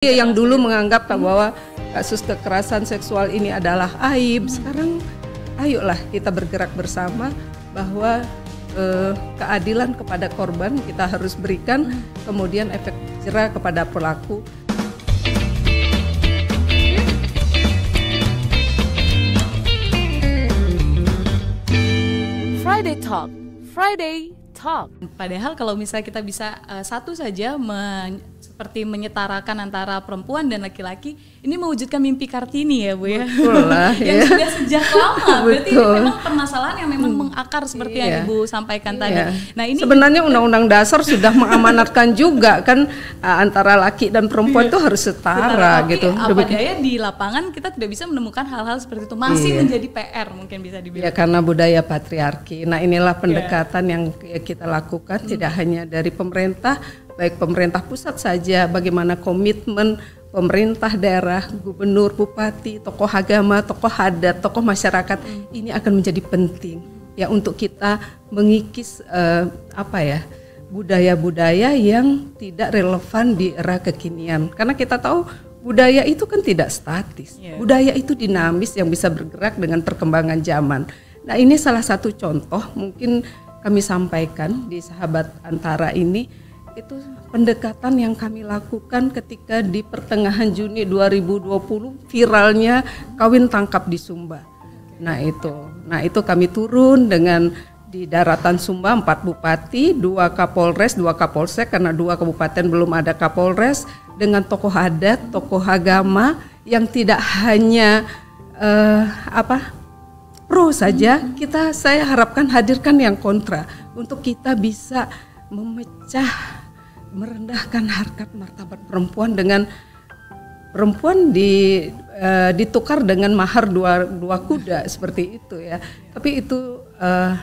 Yang dulu menganggap bahwa kasus kekerasan seksual ini adalah aib, sekarang ayolah kita bergerak bersama bahwa keadilan kepada korban kita harus berikan, kemudian efek jerah kepada pelaku. Friday Talk. Padahal kalau misalnya kita bisa satu saja seperti menyetarakan antara perempuan dan laki-laki, ini mewujudkan mimpi Kartini ya Bu ya. Betul lah, yang sudah sejak lama. Berarti ini Betul. memang permasalahan yang memang mengakar seperti yang Ibu sampaikan tadi. Nah, ini sebenarnya Undang-Undang Dasar sudah mengamanatkan juga kan antara laki dan perempuan itu harus setara gitu. Apa daya di lapangan kita tidak bisa menemukan hal-hal seperti itu. Masih menjadi PR mungkin bisa dibilang. Ya karena budaya patriarki. Nah inilah pendekatan yang kita lakukan tidak hanya dari pemerintah, baik pemerintah pusat saja, bagaimana komitmen pemerintah daerah, gubernur, bupati, tokoh agama, tokoh adat, tokoh masyarakat ini akan menjadi penting ya untuk kita mengikis budaya-budaya yang tidak relevan di era kekinian. Karena kita tahu budaya itu kan tidak statis, budaya itu dinamis yang bisa bergerak dengan perkembangan zaman. Nah ini salah satu contoh mungkin kami sampaikan di Sahabat Antara ini, itu pendekatan yang kami lakukan ketika di pertengahan Juni 2020 viralnya kawin tangkap di Sumba. Nah itu kami turun dengan di daratan Sumba 4 bupati, 2 kapolres, 2 kapolsek karena 2 kabupaten belum ada kapolres, dengan tokoh adat, tokoh agama yang tidak hanya pro saja, saya harapkan hadirkan yang kontra untuk kita bisa merendahkan harkat martabat perempuan dengan perempuan ditukar dengan mahar dua kuda seperti itu ya. Tapi itu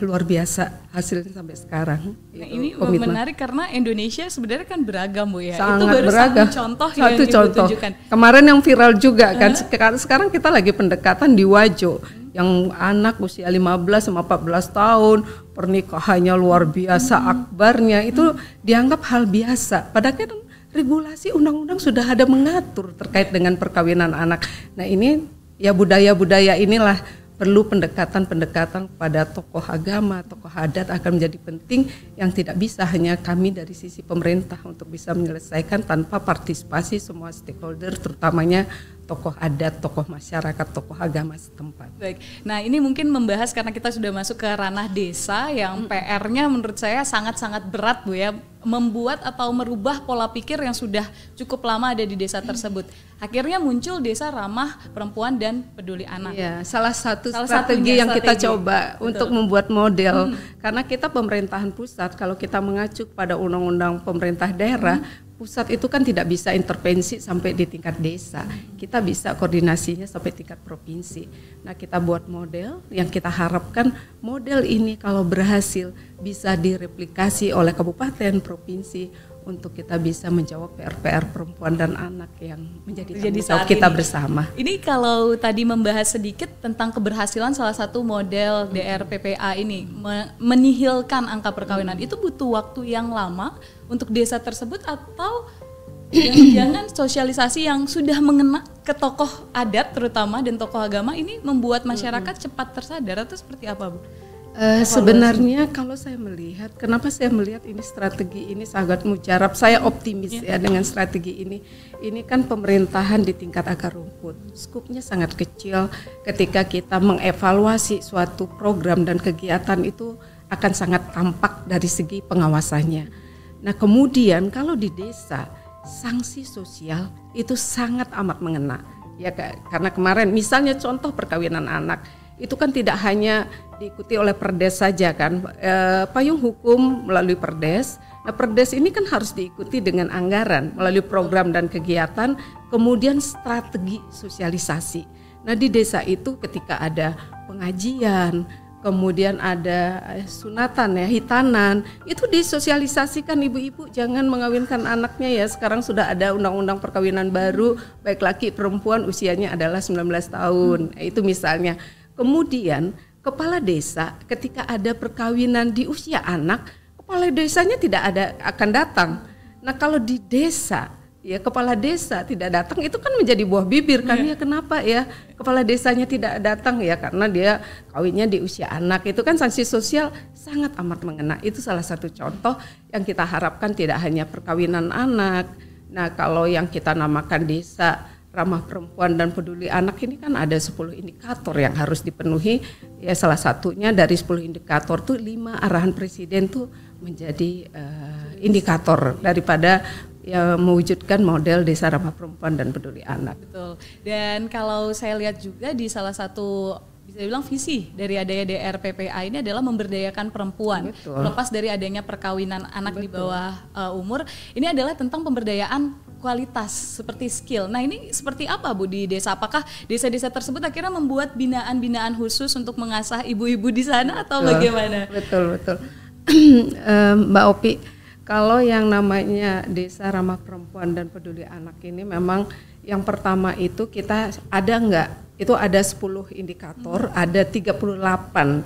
luar biasa hasilnya sampai sekarang. Nah, ini menarik karena Indonesia sebenarnya kan beragam Bu ya. Sangat itu baru beragam. satu contoh Satu yang contoh. Tunjukkan. Kemarin yang viral juga kan. Sekarang kita lagi pendekatan di Wajo. Yang anak usia 15 sama 14 tahun, pernikahannya luar biasa akbarnya, itu dianggap hal biasa. Padahal kan regulasi undang-undang sudah ada mengatur terkait dengan perkawinan anak. Nah ini ya budaya-budaya inilah perlu pendekatan-pendekatan pada tokoh agama, tokoh adat akan menjadi penting yang tidak bisa hanya kami dari sisi pemerintah untuk bisa menyelesaikan tanpa partisipasi semua stakeholder, terutamanya tokoh adat, tokoh masyarakat, tokoh agama setempat. Baik, nah ini mungkin membahas karena kita sudah masuk ke ranah desa yang PR-nya menurut saya sangat-sangat berat Bu ya, membuat atau merubah pola pikir yang sudah cukup lama ada di desa tersebut. Akhirnya muncul desa ramah perempuan dan peduli anak. Ya, salah satu strategi yang kita coba untuk membuat model, karena kita pemerintahan pusat, kalau kita mengacu pada undang-undang pemerintah daerah, pusat itu kan tidak bisa intervensi sampai di tingkat desa. Kita bisa koordinasinya sampai tingkat provinsi. Nah, kita buat model yang kita harapkan model ini kalau berhasil bisa direplikasi oleh kabupaten, provinsi untuk kita bisa menjawab PR-PR perempuan dan anak yang menjadi tanggung jawab kita bersama. Ini kalau tadi membahas sedikit tentang keberhasilan salah satu model DRPPA ini menihilkan angka perkawinan, itu butuh waktu yang lama untuk desa tersebut atau jangan sosialisasi yang sudah mengena ke tokoh adat terutama dan tokoh agama ini membuat masyarakat cepat tersadar atau seperti apa Bu? Sebenarnya kalau saya melihat, kenapa saya melihat ini strategi ini sangat mujarab, saya optimis ya dengan strategi ini. Ini kan pemerintahan di tingkat akar rumput, skupnya sangat kecil. Ketika kita mengevaluasi suatu program dan kegiatan itu akan sangat tampak dari segi pengawasannya. Nah kemudian kalau di desa, sanksi sosial itu sangat amat mengena. Ya karena kemarin misalnya contoh perkawinan anak, itu kan tidak hanya diikuti oleh Perdes saja kan, payung hukum melalui Perdes. Nah Perdes ini kan harus diikuti dengan anggaran melalui program dan kegiatan, kemudian strategi sosialisasi. Nah di desa itu ketika ada pengajian, kemudian ada sunatan ya, hitanan, itu disosialisasikan ibu-ibu jangan mengawinkan anaknya ya. Sekarang sudah ada undang-undang perkawinan baru, baik laki perempuan usianya adalah 19 tahun. Itu misalnya. Kemudian kepala desa ketika ada perkawinan di usia anak, kepala desanya tidak akan datang. Nah kalau di desa ya kepala desa tidak datang itu kan menjadi buah bibir kan ya, kenapa ya kepala desanya tidak datang ya karena dia kawinnya di usia anak, itu kan sanksi sosial sangat amat mengena. Itu salah satu contoh yang kita harapkan tidak hanya perkawinan anak. Nah kalau yang kita namakan desa ramah perempuan dan peduli anak ini kan ada 10 indikator yang harus dipenuhi ya, salah satunya dari 10 indikator tuh 5 arahan presiden tuh menjadi indikator daripada ya mewujudkan model desa ramah perempuan dan peduli anak. Betul. Dan kalau saya lihat juga di salah satu bisa dibilang visi dari adanya DRPPA ini adalah memberdayakan perempuan. Betul. Lepas dari adanya perkawinan anak di bawah umur, ini adalah tentang pemberdayaan kualitas seperti skill. Nah ini seperti apa Bu di desa? Apakah desa-desa tersebut akhirnya membuat binaan-binaan khusus untuk mengasah ibu-ibu di sana atau bagaimana? Betul. Mbak Opi, kalau yang namanya desa ramah perempuan dan peduli anak ini memang yang pertama itu kita ada enggak? Itu ada 10 indikator, ada 38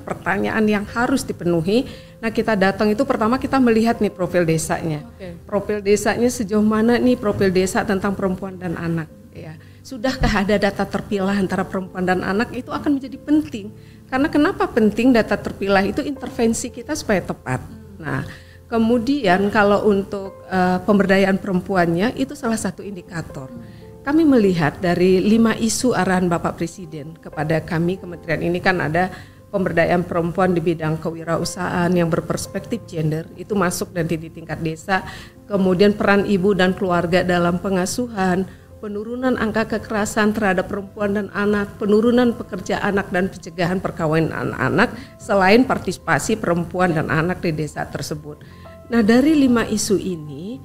pertanyaan yang harus dipenuhi. Nah kita datang itu pertama kita melihat nih profil desanya. Profil desanya sejauh mana nih profil desa tentang perempuan dan anak ya. Sudahkah ada data terpilah antara perempuan dan anak, itu akan menjadi penting. Karena kenapa penting data terpilah itu intervensi kita supaya tepat. Nah kemudian kalau untuk pemberdayaan perempuannya itu salah satu indikator. Kami melihat dari 5 isu arahan Bapak Presiden kepada kami kementerian ini kan ada pemberdayaan perempuan di bidang kewirausahaan yang berperspektif gender, itu masuk nanti di tingkat desa. Kemudian peran ibu dan keluarga dalam pengasuhan, penurunan angka kekerasan terhadap perempuan dan anak, penurunan pekerja anak dan pencegahan perkawinan anak, selain partisipasi perempuan dan anak di desa tersebut. Nah dari 5 isu ini,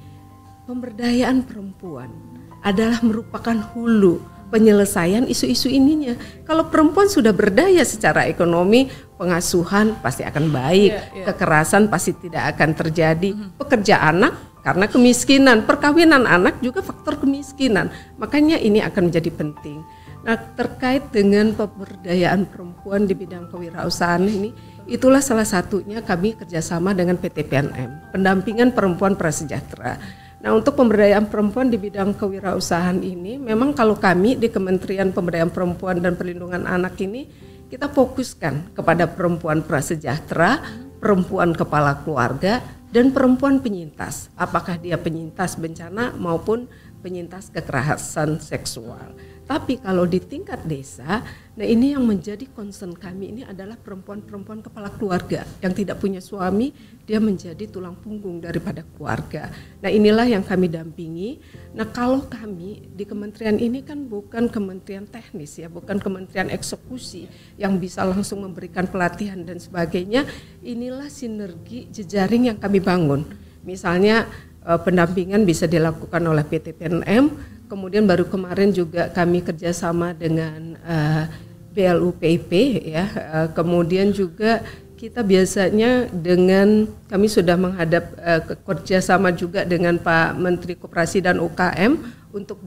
pemberdayaan perempuan adalah merupakan hulu penyelesaian isu-isu ininya. Kalau perempuan sudah berdaya secara ekonomi, pengasuhan pasti akan baik, kekerasan pasti tidak akan terjadi, pekerja anak karena kemiskinan, perkawinan anak juga faktor kemiskinan. Makanya ini akan menjadi penting. Nah, terkait dengan pemberdayaan perempuan di bidang kewirausahaan ini, itulah salah satunya kami kerjasama dengan PT PNM, pendampingan perempuan prasejahtera. Nah untuk pemberdayaan perempuan di bidang kewirausahaan ini, memang kalau kami di Kementerian Pemberdayaan Perempuan dan Perlindungan Anak ini, kita fokuskan kepada perempuan prasejahtera, perempuan kepala keluarga, dan perempuan penyintas. Apakah dia penyintas bencana maupun penyintas kekerasan seksual. Tapi kalau di tingkat desa, nah ini yang menjadi concern kami ini adalah perempuan-perempuan kepala keluarga yang tidak punya suami, dia menjadi tulang punggung daripada keluarga. Nah inilah yang kami dampingi. Nah kalau kami di kementerian ini kan bukan kementerian teknis ya, bukan kementerian eksekusi yang bisa langsung memberikan pelatihan dan sebagainya. Inilah sinergi jejaring yang kami bangun. Misalnya pendampingan bisa dilakukan oleh PT PNM. Kemudian baru kemarin juga kami kerjasama dengan BLUPIP ya. Kemudian juga kita biasanya dengan kami sudah menghadap kerjasama juga dengan Pak Menteri Koperasi dan UKM untuk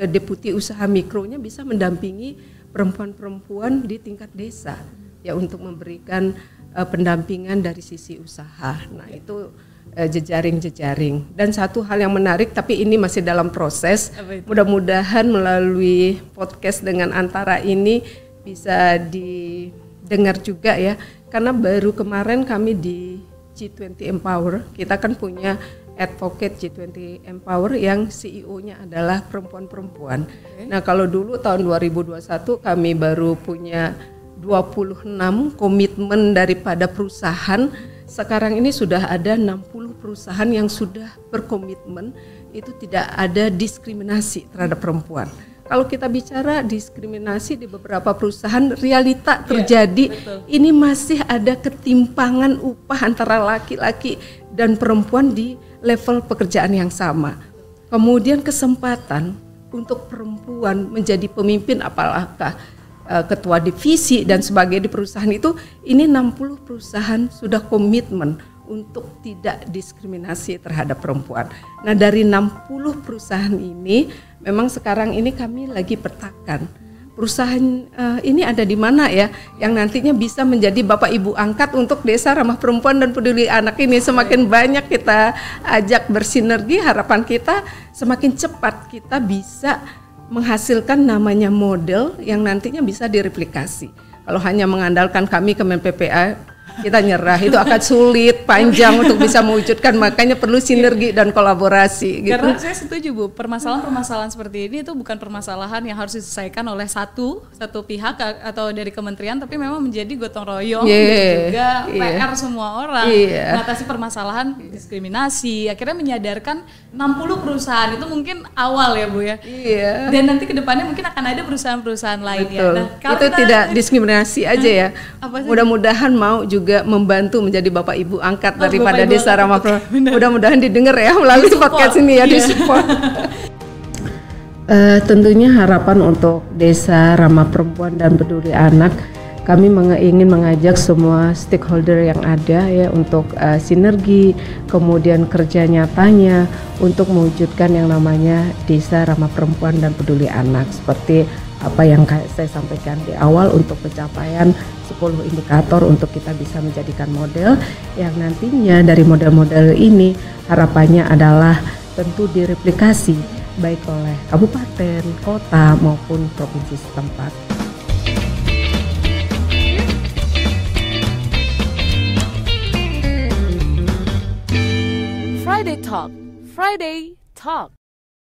deputi usaha mikronya bisa mendampingi perempuan-perempuan di tingkat desa ya untuk memberikan pendampingan dari sisi usaha. Nah itu jejaring-jejaring. Dan satu hal yang menarik, tapi ini masih dalam proses, mudah-mudahan melalui podcast dengan Antara ini bisa didengar juga ya, karena baru kemarin kami di G20 Empower, kita kan punya advocate G20 Empower yang CEO-nya adalah perempuan-perempuan. Nah kalau dulu tahun 2021 kami baru punya 26 komitmen daripada perusahaan. Sekarang ini sudah ada 60 perusahaan yang sudah berkomitmen itu tidak ada diskriminasi terhadap perempuan. Kalau kita bicara diskriminasi di beberapa perusahaan, realita terjadi. Ini masih ada ketimpangan upah antara laki-laki dan perempuan di level pekerjaan yang sama. Kemudian kesempatan untuk perempuan menjadi pemimpin, apakah ketua divisi dan sebagainya di perusahaan itu, ini 60 perusahaan sudah komitmen untuk tidak diskriminasi terhadap perempuan. Nah dari 60 perusahaan ini memang sekarang ini kami lagi petakan perusahaan ini ada di mana ya, yang nantinya bisa menjadi bapak ibu angkat untuk desa ramah perempuan dan peduli anak ini. Semakin banyak kita ajak bersinergi, harapan kita semakin cepat kita bisa menghasilkan namanya model yang nantinya bisa direplikasi. Kalau hanya mengandalkan kami Kemen PPA, kita nyerah, itu akan sulit, panjang untuk bisa mewujudkan, makanya perlu sinergi dan kolaborasi gitu. Karena saya setuju Bu, permasalahan-permasalahan seperti ini itu bukan permasalahan yang harus diselesaikan oleh satu pihak atau dari kementerian, tapi memang menjadi gotong royong dan juga PR semua orang. Mengatasi permasalahan diskriminasi, akhirnya menyadarkan 60 perusahaan itu mungkin awal ya Bu ya. Dan nanti kedepannya mungkin akan ada perusahaan-perusahaan lainnya. Nah, itu tidak diskriminasi aja ya. Mudah-mudahan mau juga membantu menjadi bapak ibu angkat daripada desa ramah perempuan. Mudah-mudahan didengar ya melalui podcast ini ya, disupport. Tentunya harapan untuk desa ramah perempuan dan peduli anak, kami ingin mengajak semua stakeholder yang ada ya untuk sinergi, kemudian kerja nyatanya untuk mewujudkan yang namanya desa ramah perempuan dan peduli anak, seperti apa yang saya sampaikan di awal untuk pencapaian 10 indikator untuk kita bisa menjadikan model yang nantinya dari model-model ini harapannya adalah tentu direplikasi baik oleh kabupaten, kota maupun provinsi setempat. Friday Talk, Friday Talk.